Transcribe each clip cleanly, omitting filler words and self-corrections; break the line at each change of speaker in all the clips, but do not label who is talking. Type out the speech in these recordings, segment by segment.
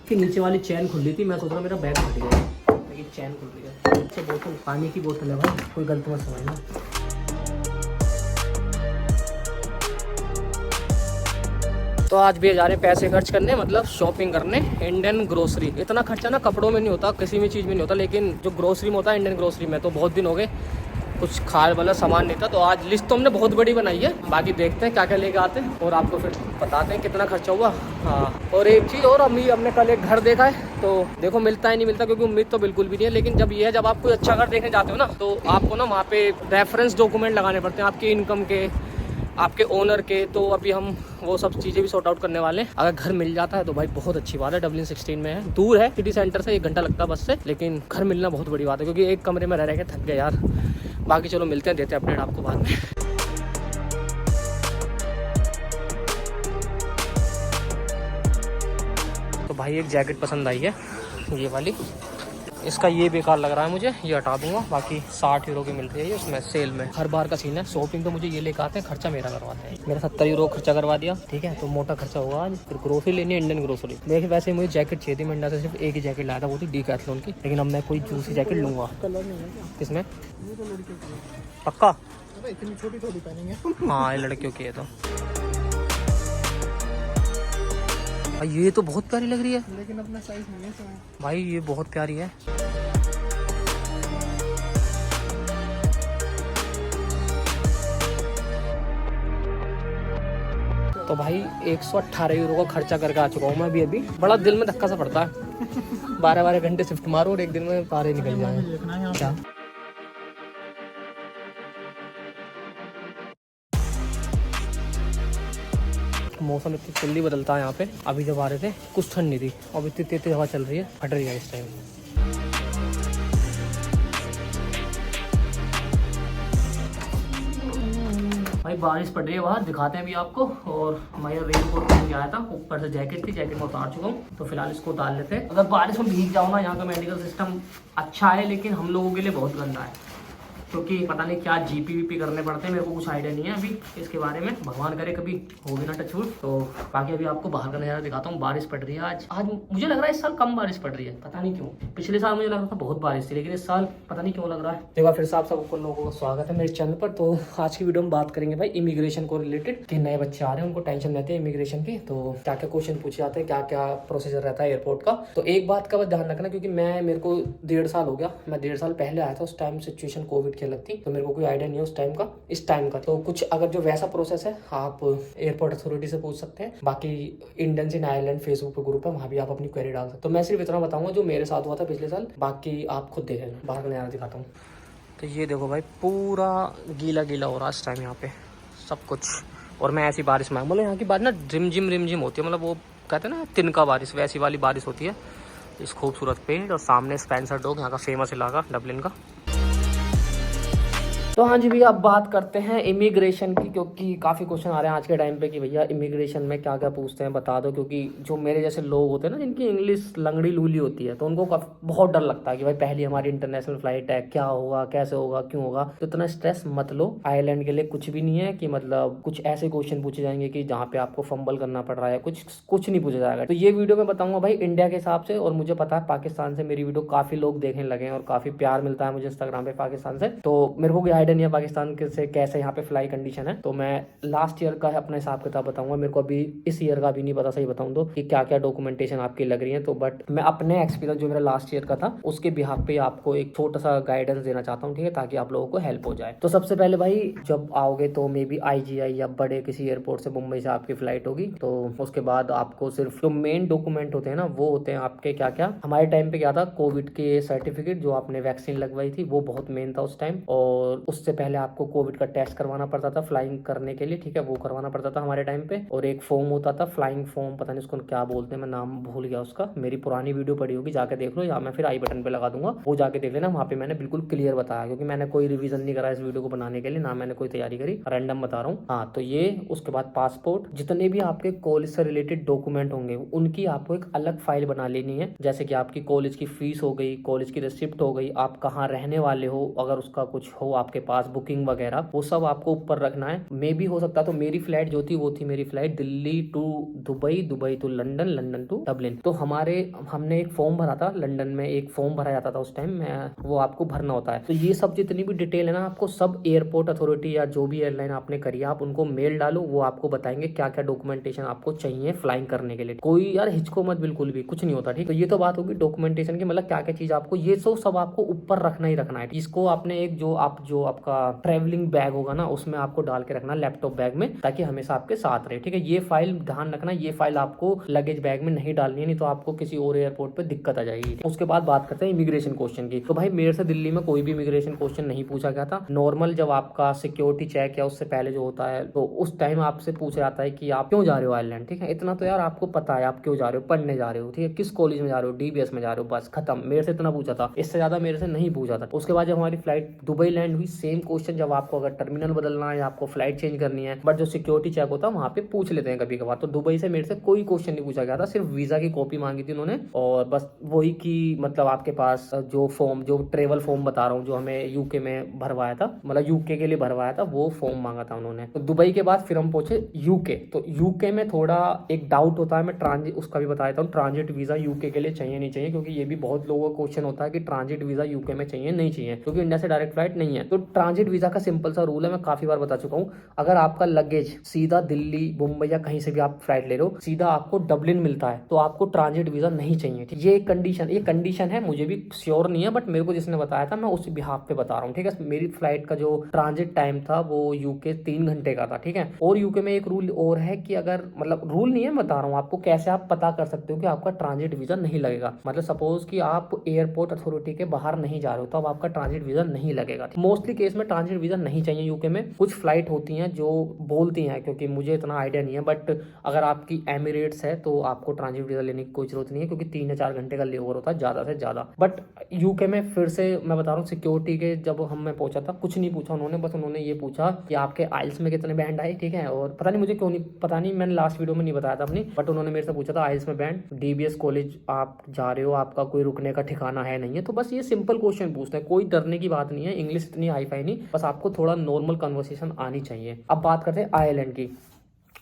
कि नीचे वाली चैन खुल रही थी, मैं सोच रहा मेरा बैग फट गया, लेकिन चैन खुल रही है। अच्छा बोतल, पानी की बोतल है भाई, कोई गलत मत समझना। तो आज भी जा रहे हैं पैसे खर्च करने, मतलब शॉपिंग करने, इंडियन ग्रोसरी। इतना खर्चा ना कपड़ों में नहीं होता, किसी भी चीज़ में नहीं होता, लेकिन जो ग्रोसरी में होता है इंडियन ग्रोसरी में, तो बहुत दिन हो गए कुछ खाने वाला सामान नहीं था। तो आज लिस्ट तो हमने बहुत बड़ी बनाई है, बाकी देखते हैं क्या क्या लेके आते हैं और आपको फिर बताते हैं कितना खर्चा हुआ। हाँ, और एक चीज़ और, हमने कल एक घर देखा है, तो देखो मिलता है नहीं मिलता, क्योंकि उम्मीद तो बिल्कुल भी नहीं है, लेकिन जब ये है, जब आप कोई अच्छा घर देखने जाते हो ना, तो आपको ना वहाँ पे रेफरेंस डॉक्यूमेंट लगाने पड़ते हैं, आपकी इनकम के, आपके ओनर के। तो अभी हम वो सब चीज़ें भी सॉर्ट आउट करने वाले हैं। अगर घर मिल जाता है तो भाई बहुत अच्छी बात है। डब्लिन 16 में है, दूर है सिटी सेंटर से, 1 घंटा लगता है बस से, लेकिन घर मिलना बहुत बड़ी बात है, क्योंकि एक कमरे में रह के थक गए यार। बाकी चलो मिलते हैं, देते हैं अपडेट आपको बाद में। तो भाई एक जैकेट पसंद आई है, ये वाली। इसका ये बेकार लग रहा है मुझे, ये हटा दूंगा। बाकी 60 यूरो की मिल रही है ये उसमें सेल में। हर बार का सीन है, शॉपिंग तो मुझे ये लेकर आते हैं, खर्चा मेरा करवाते हैं। मेरा 70 यूरो खर्चा करवा दिया, ठीक है, तो मोटा खर्चा हुआ आज। फिर ग्रोसरी लेनी है, इंडियन ग्रोसरी। देखिए वैसे मुझे जैकेट चाहिए थी, मैं इंडिया से सिर्फ एक ही जैकेट लाया था, वो थी डीकैथलॉन की, लेकिन अब मैं कोई दूसरी जैकेट लूंगा। किसमें? पक्का?
इतनी छोटी थोड़ी पहनेंगे।
हाँ, ये लड़कियों की है। तो ये तो बहुत प्यारी लग रही है,
लेकिन अपना साइज नहीं है
भाई, ये बहुत प्यारी है। तो भाई 118 यूरो का खर्चा करके आ चुका हूँ मैं अभी। बड़ा दिल में धक्का सा पड़ता है। 12-12 घंटे शिफ्ट मारो और एक दिन में पारे निकल जाए। क्या मौसम इतनी जल्दी बदलता है यहाँ पे। अभी जब आ रहे थे कुछ ठंड नहीं थी, अब इतनी तेज हवा चल रही है, फट रही है इस टाइम। भाई बारिश पड़ रही है बाहर, दिखाते हैं अभी आपको। और मैं रेन कोट पहन के आया था, ऊपर से जैकेट थी, जैकेट में उतार चुका हूँ, तो फिलहाल इसको उतार लेते हैं। अगर बारिश में भीग जाओ ना, यहाँ का मेडिकल सिस्टम अच्छा है, लेकिन हम लोगों के लिए बहुत गंदा है, क्योंकि पता नहीं क्या जीपी करने पड़ते हैं, मेरे को कुछ आइडिया नहीं है अभी इसके बारे में। भगवान करे कभी हो भी ना टचवुड। तो बाकी अभी आपको बाहर का नज़ारा दिखाता हूँ। बारिश पड़ रही है आज मुझे लग रहा है इस साल कम बारिश पड़ रही है, पता नहीं क्यों। पिछले साल मुझे लग रहा था बहुत बारिश थी, लेकिन इस साल पता नहीं क्यों लग रहा है। देखो फिर से आप सबको लोगों का स्वागत है मेरे चैनल पर। तो आज की वीडियो में बात करेंगे भाई इमिग्रेशन को रिलेटेड, कि नए बच्चे आ रहे हैं, उनको टेंशन रहती है इमिग्रेशन की, तो क्या क्या क्वेश्चन पूछे जाते हैं, क्या क्या प्रोसीजर रहता है एयरपोर्ट का। तो एक बात का बस ध्यान रखना, क्योंकि मेरे को 1.5 साल हो गया, मैं 1.5 साल पहले आया था, उस टाइम सिचुएशन कोविड की अलग थी, तो मेरे को आइडिया नहीं है उस टाइम का, इस टाइम का। तो कुछ अगर जो वैसा प्रोसेस है आप एयरपोर्ट अथॉरिटी से पूछ सकते हैं। बाकी इंडियंस इन आयरलैंड फेसबुक पे ग्रुप है, वहाँ भी आप अपनी क्वेरी डाल सकते हो। तो मैं सिर्फ इतना बताऊंगा जो मेरे साथ हुआ था पिछले साल, बाकी आप खुद देख लेना। बाहर का नज़ारा दिखाता हूँ। तो ये देखो भाई, पूरा गीला गीला हो रहा है इस टाइम यहाँ पे सब कुछ। और मैं ऐसी बारिश में, मतलब यहाँ की बारिश ना रिमझिम होती है, मतलब वो कहते हैं ना तिनका बारिश, वैसी वाली बारिश होती है। इस खूबसूरत पेड़ और सामने स्पेंसर डॉग, यहाँ का फेमस इलाका डबलिन का। तो हाँ जी भैया, अब बात करते हैं इमिग्रेशन की, क्योंकि काफ़ी क्वेश्चन आ रहे हैं आज के टाइम पे कि भैया इमिग्रेशन में क्या क्या पूछते हैं बता दो। क्योंकि जो मेरे जैसे लोग होते हैं ना, जिनकी इंग्लिश लंगड़ी लूली होती है, तो उनको बहुत डर लगता है कि भाई पहली हमारी इंटरनेशनल फ्लाइट है, क्या होगा, कैसे होगा, क्यों होगा। तो इतना स्ट्रेस मत लो, आयरलैंड के लिए कुछ भी नहीं है कि मतलब कुछ ऐसे क्वेश्चन पूछे जाएंगे कि जहाँ पे आपको फंबल करना पड़ रहा है, कुछ नहीं पूछा जाएगा। तो ये वीडियो मैं बताऊंगा भाई इंडिया के हिसाब से, और मुझे पता है पाकिस्तान से मेरी वीडियो काफ़ी लोग देखने लगे हैं और काफ़ी प्यार मिलता है मुझे इंस्टाग्राम पे पाकिस्तान से। तो मेरे को कोई आइडिया नहीं है पाकिस्तान से कैसे यहाँ पे फ्लाई कंडीशन है, तो मैं लास्ट ईयर का अपना हिसाब किताब बताऊंगा। मेरे को अभी इस ईयर का भी नहीं पता, सही बताऊं तो, कि क्या क्या डॉक्यूमेंटेशन आपकी लग रही है। तो बट मैं अपने एक्सपीरियंस जो मेरा लास्ट ईयर का था उसके बिहाफ पे आपको एक छोटा सा गाइडेंस देना चाहता हूँ, ठीक है, ताकि आप लोगों को हेल्प हो जाए। तो सबसे पहले भाई जब आओगे तो मे बी IGI या बड़े किसी एयरपोर्ट से मुंबई से आपकी फ्लाइट होगी, तो उसके बाद आपको सिर्फ जो मेन डॉक्यूमेंट होते हैं ना, वो होते हैं आपके क्या क्या। हमारे टाइम पे क्या था, कोविड के सर्टिफिकेट, जो आपने वैक्सीन लगवाई थी, वो बहुत मेन था उस टाइम। और उससे पहले आपको कोविड का टेस्ट करवाना पड़ता था फ्लाइंग करने के लिए, ठीक है, वो करवाना पड़ता था हमारे टाइम पे। और एक फॉर्म होता था फ्लाइंग फॉर्म, पता नहीं उसको क्या बोलते हैं, मैं नाम भूल गया उसका। मेरी पुरानी वीडियो पड़ी होगी, जाके देख लो, या मैं फिर आई बटन पे लगा दूंगा, वो जाके देख लेना। वहाँ पे मैंने बिल्कुल क्लियर बताया, क्योंकि मैंने कोई रिवीजन नहीं करा इस वीडियो को बनाने के लिए, ना मैंने कोई तैयारी करी, रैंडम बता रहा हूँ। हाँ, तो ये उसके बाद पासपोर्ट, जितने भी आपके कॉलेज से रिलेटेड डॉक्यूमेंट होंगे उनकी आपको एक अलग फाइल बना लेनी है। जैसे कि आपकी कॉलेज की फीस हो गई, कॉलेज की रिसिप्ट हो गई, आप कहाँ रहने वाले हो, अगर उसका कुछ हो आपके पास बुकिंग वगैरह वो सब आपको ऊपर रखना है। मे भी हो सकता तो मेरी फ्लाइट जो थी वो थी मेरी flight Delhi to Dubai, Dubai to London, London to Dublin. तो हमने एक फॉर्म भरा था लंदन में, एक फॉर्म भरा जाता था उस टाइम में, वो आपको भरना होता है। तो ये सब जितनी भी डिटेल है ना आपको सब एयरपोर्ट अथॉरिटी या जो भी एयरलाइन आपने करी है आप उनको मेल डालो, वो आपको बताएंगे क्या क्या डॉक्यूमेंटेशन आपको चाहिए फ्लाइंग करने के लिए। कोई यार हिचको मत, बिल्कुल भी कुछ नहीं होता, ठीक। तो ये तो बात होगी डॉक्यूमेंटेशन की, मतलब क्या क्या चीज आपको, ये सब आपको ऊपर रखना ही रखना है। इसको आपने एक जो आपका ट्रेवलिंग बैग होगा ना उसमें आपको डाल के रखना, लैपटॉप बैग में, ताकि हमेशा आपके साथ रहे, ठीक है। ये फाइल ध्यान रखना, ये फाइल आपको लगेज बैग में नहीं डालनी है, नहीं तो आपको किसी और एयरपोर्ट पे दिक्कत आ जाएगी। उसके बाद बात करते हैं इमिग्रेशन क्वेश्चन की। तो भाई मेरे से दिल्ली में कोई भी इमिग्रेशन क्वेश्चन नहीं पूछा गया था। नॉर्मल जब आपका सिक्योरिटी चेक या उससे पहले जो होता है तो उस टाइम आपसे पूछा जाता है कि आप क्यों जा रहे हो आयरलैंड, ठीक है। इतना तो यार आपको पता है आप क्यों जा रहे हो, पढ़ने जा रहे हो, ठीक है, किस कॉलेज में जा रहे हो, डीबीएस में जा रहे हो, बस खत्म। मेरे से इतना पूछा था, इससे ज्यादा मेरे से नहीं पूछा था। उसके बाद जब हमारी फ्लाइट दुबई लैंड हुई, सेम क्वेश्चन, जब आपको अगर टर्मिनल बदलना है या आपको फ्लाइट चेंज करनी है, बट जो सिक्योरिटी चेक होता है वहाँ पे पूछ लेते हैं कभी कभार। तो दुबई से मेरे से कोई क्वेश्चन नहीं पूछा गया था, सिर्फ वीजा की कॉपी मांगी थी उन्होंने, और बस वही की मतलब आपके पास जो फॉर्म, जो ट्रेवल फॉर्म बता रहा हूँ जो हमें यूके में भरवाया था, मतलब यूके के लिए भरवाया था, वो फॉर्म मांगा था उन्होंने। तो दुबई के बाद फिर हम पहुंचे यूके। तो यूके में थोड़ा एक डाउट होता है, मैं ट्रांजिट उसका भी बता देता हूँ, ट्रांजिट वीजा यूके के लिए चाहिए नहीं चाहिए, क्योंकि ये भी बहुत लोगों का क्वेश्चन होता है कि ट्रांजिट वीजा यूके में चाहिए नहीं चाहिए, क्योंकि इंडिया से डायरेक्ट फ्लाइट नहीं है। तो ट्रांजिट वीजा का सिंपल सा रूल है, मैं काफी बार बता चुका हूँ। अगर आपका लगेज सीधा दिल्ली, मुंबई या कहीं से भी आप फ्लाइट ले रहे हो, सीधा आपको डबलिन मिलता है, तो आपको ट्रांजिट वीजा नहीं चाहिए, ठीक। ये कंडीशन है, मुझे भी श्योर नहीं है, बट मेरे को जिसने बताया था मैं उसी बिहाफ पे बता रहा हूँ, ठीक है। मेरी फ्लाइट का जो ट्रांजिट टाइम था वो यूके 3 घंटे का था, ठीक है। और यूके में एक रूल और है कि अगर, मतलब रूल नहीं है, बता रहा हूँ आपको कैसे आप पता कर सकते हो कि आपका ट्रांजिट वीजा नहीं लगेगा। मतलब सपोज कि आप एयरपोर्ट अथॉरिटी के बाहर नहीं जा रहे हो तो अब आपका ट्रांजिट वीजा नहीं लगेगा। मोस्टली केस में ट्रांजिट वीजा नहीं चाहिए यूके में। कुछ फ्लाइट होती हैं जो बोलती हैं, क्योंकि मुझे इतना आइडिया नहीं है, बट अगर आपकी एमिरेट्स है तो आपको ट्रांजिट वीजा लेने की कोई जरूरत नहीं है, क्योंकि 3 या 4 घंटे का लेओवर होता है ज्यादा से ज्यादा। बट यूके में फिर से मैं बता रहा हूँ, सिक्योरिटी के जब मैं पहुंचा था कुछ नहीं पूछा उन्होंने, बस उन्होंने ये पूछा कि आपके आइल्स में कितने बैंड आए, ठीक है। और पता नहीं मुझे क्यों नहीं, पता नहीं, मैंने लास्ट वीडियो में नहीं बताया था अपनी, बट उन्होंने मेरे से पूछा था आइल्स में बैंड, डीबीएस कॉलेज आप जा रहे हो, आपका कोई रुकने का ठिकाना है नहीं है। तो बस ये सिंपल क्वेश्चन पूछते हैं, कोई डरने की बात नहीं है, इंग्लिश इतनी हाई फाई नहीं, बस आपको थोड़ा नॉर्मल कन्वर्सेशन आनी चाहिए। अब बात करते हैं आयरलैंड की।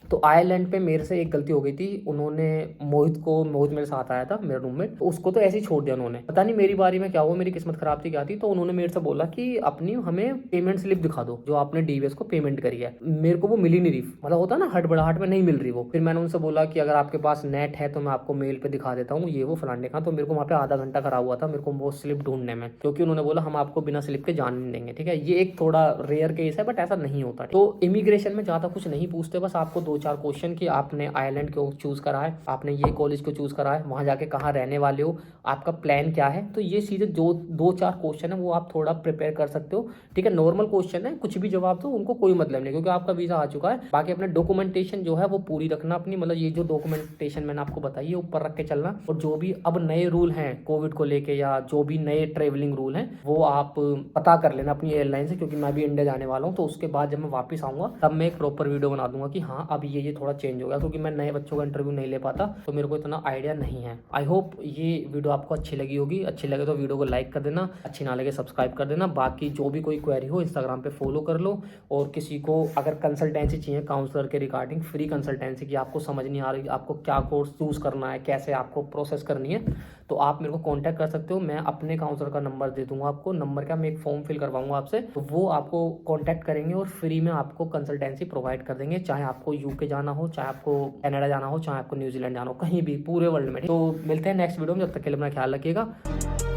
तो आयरलैंड पे मेरे से एक गलती हो गई थी, उन्होंने मोहित मेरे साथ आया था, मेरा रूममेट, तो उसको तो ऐसे ही छोड़ दिया उन्होंने। पता नहीं मेरी बारी में क्या हुआ, मेरी किस्मत खराब थी क्या थी, तो उन्होंने मेरे से बोला कि अपनी हमें पेमेंट स्लिप दिखा दो जो आपने डीवीएस को पेमेंट करी है। मेरे को वो मिली नहीं रही, मतलब होता ना हड़बड़ाहट में नहीं मिल रही वो। फिर मैंने उनसे बोला कि अगर आपके पास नेट है तो मैं आपको मेल पे दिखा देता हूँ, ये वो फलाने का। तो मेरे को वहाँ पे आधा घंटा खराब हुआ था मेरे को वो स्लिप ढूंढने में, क्योंकि उन्होंने बोला हम आपको बिना स्लिप के जाने नहीं देंगे, ठीक है। ये एक थोड़ा रेयर केस है, बट ऐसा नहीं होता। तो इमिग्रेशन में ज्यादा कुछ नहीं पूछते, बस आपको 2-4 क्वेश्चन की आपने आयरलैंड क्यों चूज करा है, आपने ये कॉलेज क्यों चूज करा है, वहां जाके कहाँ रहने वाले हो, आपका प्लान क्या है। तो ये सीधे जो 2-4 क्वेश्चन है वो आप थोड़ा प्रिपेयर कर सकते हो, ठीक है। नॉर्मल क्वेश्चन है, कुछ भी जवाब दो, उनको कोई मतलब नहीं, क्योंकि आपका वीजा आ चुका है। बाकी अपने डॉक्यूमेंटेशन जो है वो पूरी रखना अपनी, मतलब ये जो डॉक्यूमेंटेशन मैंने आपको बताई है ऊपर रख के चलना। और जो भी अब नए रूल हैं कोविड को लेके या जो भी नए ट्रेवलिंग रूल हैं वो आप पता कर लेना अपनी एयरलाइन से, क्योंकि मैं भी इंडिया जाने वाला हूँ। तो उसके बाद जब मैं वापस आऊंगा तब मैं एक प्रॉपर वीडियो बना दूंगा कि हाँ अब ये थोड़ा चेंज हो गया, क्योंकि मैं नए बच्चों का इंटरव्यू नहीं ले पाता, तो मेरे को इतना आइडिया नहीं है। आई होप ये वीडियो आपको अच्छी लगी होगी, अच्छी लगे तो वीडियो को लाइक कर देना, अच्छी ना लगे सब्सक्राइब कर देना। बाकी जो भी कोई क्वेरी हो इंस्टाग्राम पे फॉलो कर लो, और किसी को अगर कंसल्टेंसी चाहिए काउंसलर के रिगार्डिंग, फ्री कंसल्टेंसी की, आपको समझ नहीं आ रही आपको क्या कोर्स चूज करना है, कैसे आपको प्रोसेस करनी है, तो आप मेरे को कांटेक्ट कर सकते हो। मैं अपने काउंसलर का नंबर दे दूंगा आपको, नंबर का मैं एक फॉर्म फिल करवाऊंगा आपसे, तो वो आपको कांटेक्ट करेंगे और फ्री में आपको कंसल्टेंसी प्रोवाइड कर देंगे, चाहे आपको यूके जाना हो, चाहे आपको कनाडा जाना हो, चाहे आपको न्यूजीलैंड जाना हो, कहीं भी पूरे वर्ल्ड में। तो मिलते हैं नेक्स्ट वीडियो में, जब तक के लिए अपना ख्याल रखिएगा।